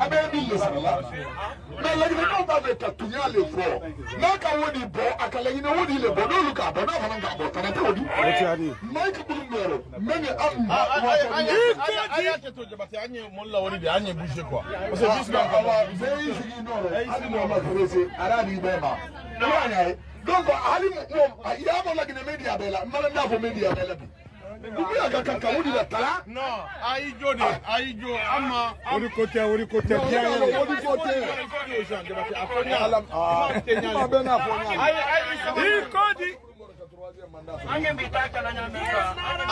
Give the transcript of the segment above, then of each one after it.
abɛɛbi le sala na lɛgina n'o b'a fɛ ka tunya le fɔ n'a ka wo di bɔ a ka lɛgina wo di le bɔ n'olu k'a bɔ n'a fana k'a bɔ tana tɛ o di maa ka bulu mɛrɛ mɛ ni an ma a y'a kɛ to jabate an ye mɔli la wari de an ye bouger quoi parce que bis b'an kɔnɔ bɛɛ y'i sigi nɔrɔ hali n'o ma perese ala di bɛɛ ma i b'a ɲa ye donc hali i y'a bɔ lɛgina media bɛɛ la n mana n'a fɔ media bɛɛ la bi Ubi aga ka wodi la tala? Non, aïjo de, aïjo ama. Wodi côté bien. Wodi côté.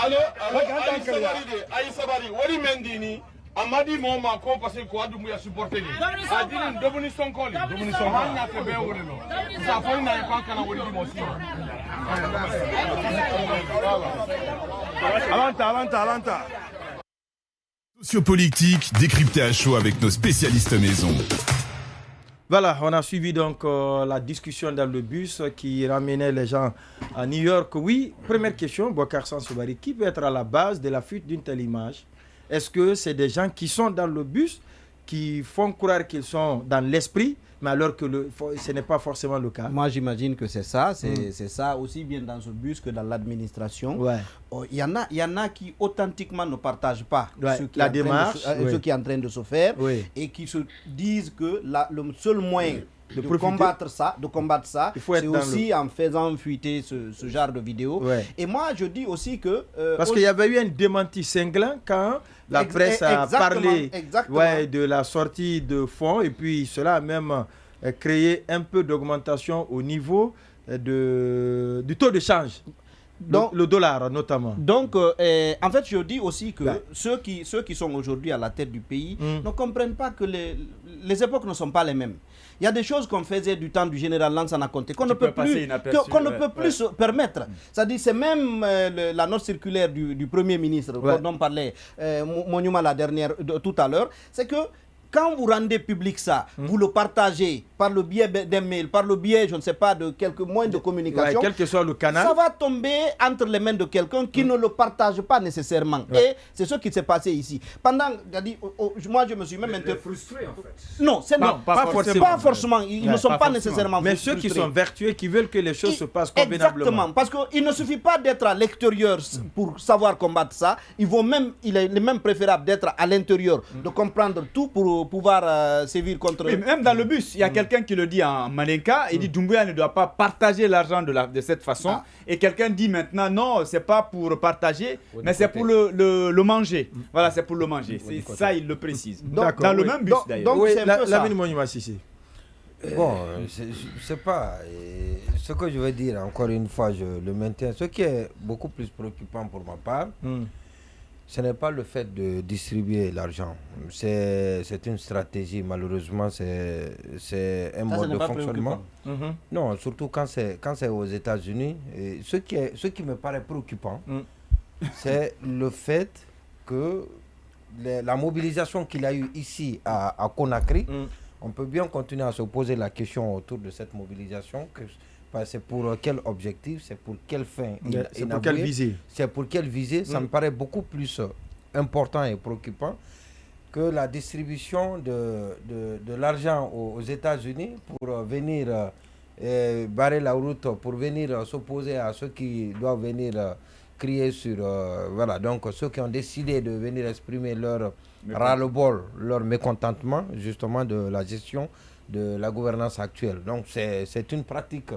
Allô, aïe sabari, wodi mendini. Amadi moma ko parce que quoi dumu ya supporter ni adini dobuni sonkoli anya ke be wori no sa fo na e kan kana wori di mo si Alanta. Sociopolitique, décrypté à chaud avec nos spécialistes maison. Voilà, on a suivi donc la discussion dans le bus qui ramenait les gens à New York. Oui, première question, Boubacar Sansoubari, qui peut être à la base de la fuite d'une telle image? Est-ce que c'est des gens qui sont dans le bus, qui font croire qu'ils sont dans l'esprit, mais alors que ce n'est pas forcément le cas? Moi, j'imagine que c'est ça. C'est ça, aussi bien dans ce bus que dans l'administration. Ouais. Il y en a qui authentiquement ne partagent pas la démarche, ce qui est en train de se faire, et qui se disent que le seul moyen de combattre ça, c'est aussi en faisant fuiter ce genre de vidéos. Et moi, je dis aussi que... Parce qu'il y avait eu un démenti cinglant quand la presse a parlé de la sortie de fonds, et puis cela a même créé un peu d'augmentation au niveau du taux de change. Donc, le dollar notamment. Donc, en fait, je dis aussi que ceux qui sont aujourd'hui à la tête du pays ne comprennent pas que les époques ne sont pas les mêmes. Il y a des choses qu'on faisait du temps du général Lansana Conté qu'on ne peut plus se permettre. C'est-à-dire, c'est même la note circulaire du Premier ministre dont parlait Monuma tout à l'heure, c'est que quand vous rendez public ça, vous le partagez par le biais d'un mail, par le biais, je ne sais pas, de quelques moyens de communication, quel que soit le canal, ça va tomber entre les mains de quelqu'un qui ne le partage pas nécessairement. Et c'est ce qui s'est passé ici. Moi, je me suis même frustré en fait. Non, pas forcément. Ils ne sont pas nécessairement mais frustrés. ceux qui sont vertueux, qui veulent que les choses se passent convenablement. Exactement, parce qu'il ne suffit pas d'être à l'extérieur pour savoir combattre ça. Il est même préférable d'être à l'intérieur, de comprendre tout pour pouvoir sévir contre... Oui, même dans le bus, il y a quelqu'un qui le dit en Malinka, il dit Doumbouya ne doit pas partager l'argent de cette façon. Et quelqu'un dit maintenant, non, c'est pas pour partager, mais c'est pour le manger. Voilà, c'est pour le manger. C'est ça, il le précise. Dans le même bus d'ailleurs. Donc, Lamine Monima Sissé. Bon, c'est pas... Ce que je veux dire, encore une fois, je le maintiens. Ce qui est beaucoup plus préoccupant pour ma part, ce n'est pas le fait de distribuer l'argent. C'est une stratégie, malheureusement, c'est un mode de fonctionnement. Non, surtout quand c'est aux États-Unis. Ce qui me paraît préoccupant, c'est le fait que la mobilisation qu'il a eue ici à Conakry, on peut bien continuer à se poser la question autour de cette mobilisation. C'est pour quel objectif, c'est pour quelle fin, c'est pour quelle visée. C'est pour quelle visée. Ça me paraît beaucoup plus important et préoccupant que la distribution de l'argent aux États-Unis pour venir barrer la route, pour venir s'opposer à ceux qui doivent venir crier sur... voilà, donc ceux qui ont décidé de venir exprimer leur ras-le-bol, leur mécontentement justement de la gestion de la gouvernance actuelle. Donc c'est une pratique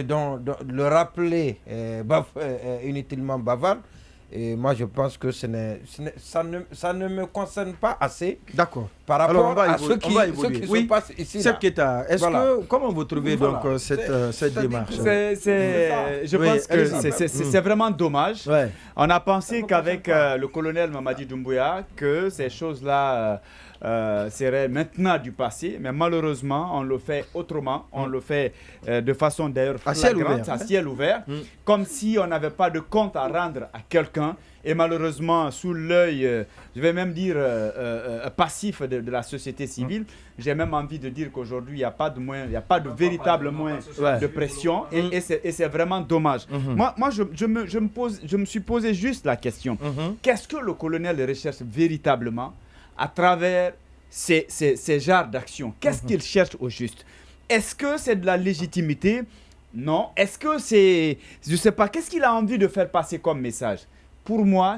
dont le rappeler est inutilement bavard. Et moi, je pense que ça ne me concerne pas assez. D'accord. Par rapport à ce qui se passe ici. Comment vous trouvez donc cette démarche? Je pense que c'est vraiment dommage. On a pensé qu'avec le colonel Mamadi Doumbouya, que ces choses-là serait maintenant du passé, mais malheureusement on le fait autrement, on le fait de façon d'ailleurs flagrante, à ciel ouvert, comme si on n'avait pas de compte à rendre à quelqu'un, et malheureusement sous l'œil, je vais même dire passif de la société civile. J'ai même envie de dire qu'aujourd'hui il n'y a pas de moyen, il n'y a pas de véritable moyen de pression, et c'est vraiment dommage. Moi je me suis posé juste la question, qu'est-ce que le colonel recherche véritablement à travers ces genres d'actions? Qu'est-ce qu'il cherche au juste? Est-ce que c'est de la légitimité? Non. Est-ce que c'est... Je ne sais pas. Qu'est-ce qu'il a envie de faire passer comme message? Pour moi,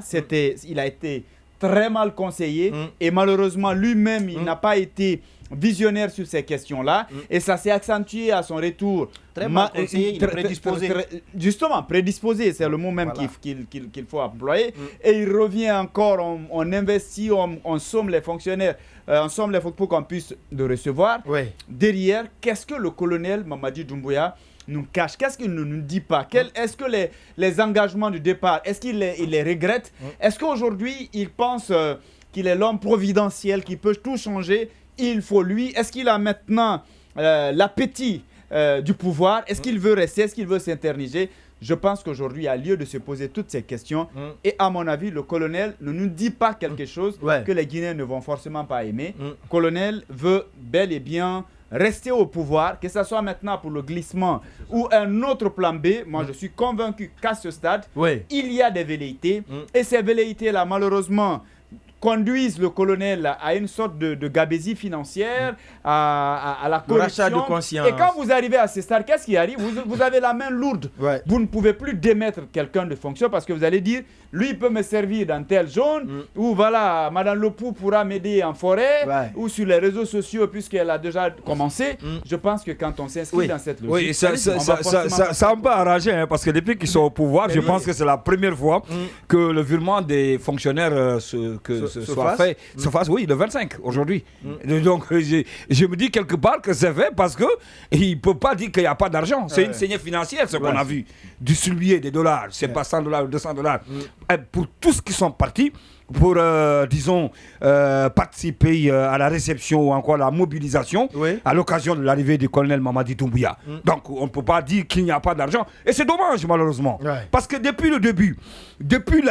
il a été très mal conseillé et malheureusement, lui-même, il n'a pas été visionnaire sur ces questions-là et ça s'est accentué à son retour. Très mal conseillé, il est prédisposé. Justement, prédisposé, c'est le mot même qu'il faut employer. Et il revient encore, on investit, on somme les fonctionnaires, on somme les pour qu'on puisse le recevoir. Derrière, qu'est-ce que le colonel Mamadi Doumbouya nous cache? Qu'est-ce qu'il ne nous dit pas? Est-ce que les engagements du départ, est-ce qu'il les regrette? Est-ce qu'aujourd'hui, il pense qu'il est l'homme providentiel qui peut tout changer? Il faut lui. Est-ce qu'il a maintenant l'appétit du pouvoir? Est-ce qu'il veut rester? Est-ce qu'il veut s'interniger? Je pense qu'aujourd'hui, il y a lieu de se poser toutes ces questions. Et à mon avis, le colonel ne nous dit pas quelque chose que les Guinéens ne vont forcément pas aimer. Le colonel veut bel et bien rester au pouvoir, que ce soit maintenant pour le glissement ou un autre plan B. Moi, je suis convaincu qu'à ce stade, il y a des velléités. Et ces velléités-là, malheureusement, conduisent le colonel à une sorte de gabésie financière, à la corruption. Rachat de conscience. Et quand vous arrivez à ce stade, qu'est-ce qui arrive? Vous avez la main lourde. Vous ne pouvez plus démettre quelqu'un de fonction parce que vous allez dire, lui, il peut me servir dans telle zone, ou voilà, Madame Lepou pourra m'aider en forêt, ou sur les réseaux sociaux, puisqu'elle a déjà commencé. Je pense que quand on s'inscrit dans cette logique, oui, ça me peut arranger, hein, parce que depuis qu'ils sont au pouvoir, je pense que c'est la première fois que le virement des fonctionnaires se fasse, oui, le 25 aujourd'hui. Donc je me dis quelque part que c'est fait parce qu'il ne peut pas dire qu'il n'y a pas d'argent. C'est une saignée financière, ce qu'on a vu. Distribuer des dollars, c'est pas $100 ou $200. Pour tous qui sont partis, pour, disons, participer à la réception ou encore à la mobilisation à l'occasion de l'arrivée du colonel Mamadi Doumbouya. Donc, on ne peut pas dire qu'il n'y a pas d'argent. Et c'est dommage, malheureusement. Parce que depuis le début, depuis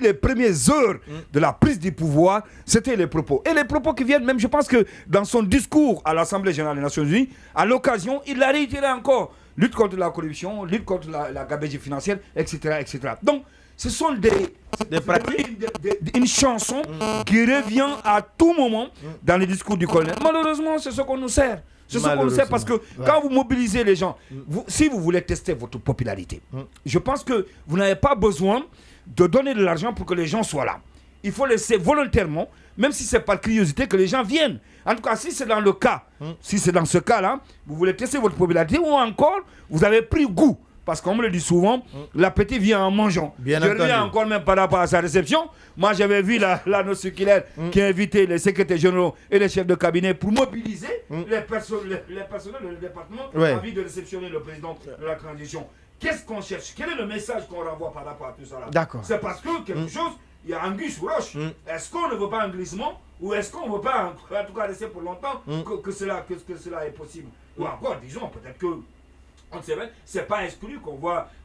les premières heures de la prise du pouvoir, c'était les propos. Et les propos qui viennent, même je pense que dans son discours à l'Assemblée générale des Nations Unies, à l'occasion, il l'a réitéré encore. Lutte contre la corruption, lutte contre la gabegie financière, etc., etc. Donc, ce sont une chanson qui revient à tout moment dans les discours du colonel. Malheureusement, c'est ce qu'on nous sert. C'est ce qu'on nous sert parce que quand vous mobilisez les gens, si vous voulez tester votre popularité, je pense que vous n'avez pas besoin de donner de l'argent pour que les gens soient là. Il faut laisser volontairement, même si ce n'est pas de curiosité, que les gens viennent. En tout cas, si c'est dans le cas, si c'est dans ce cas-là, vous voulez tester votre popularité ou encore, vous avez pris goût. Parce qu'on me le dit souvent, l'appétit vient en mangeant. Je reviens encore même par rapport à sa réception. Moi, j'avais vu la note circulaire qui a invité les secrétaires généraux et les chefs de cabinet pour mobiliser les personnels du département envie de réceptionner le président de la transition. Qu'est-ce qu'on cherche? Quel est le message qu'on renvoie par rapport à tout ça là? C'est parce que quelque chose, il y a anguille sous roche. Est-ce qu'on ne veut pas un glissement ou est-ce qu'on ne veut pas, en tout cas, rester pour longtemps que cela est possible? Ou encore, disons, peut-être que on ne sait pas, c'est pas exclu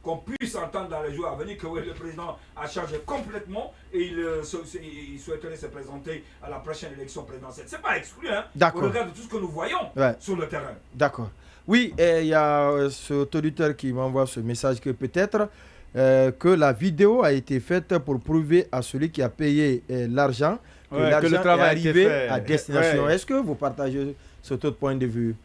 qu'on puisse entendre dans les jours à venir que le président a changé complètement et il souhaiterait se présenter à la prochaine élection présidentielle. C'est pas exclu, hein, au regard de tout ce que nous voyons sur le terrain. D'accord. Oui, il y a cet auditeur qui m'envoie ce message que peut-être que la vidéo a été faite pour prouver à celui qui a payé l'argent que l'argent est arrivé à destination. Est-ce que vous partagez cet autre point de vue?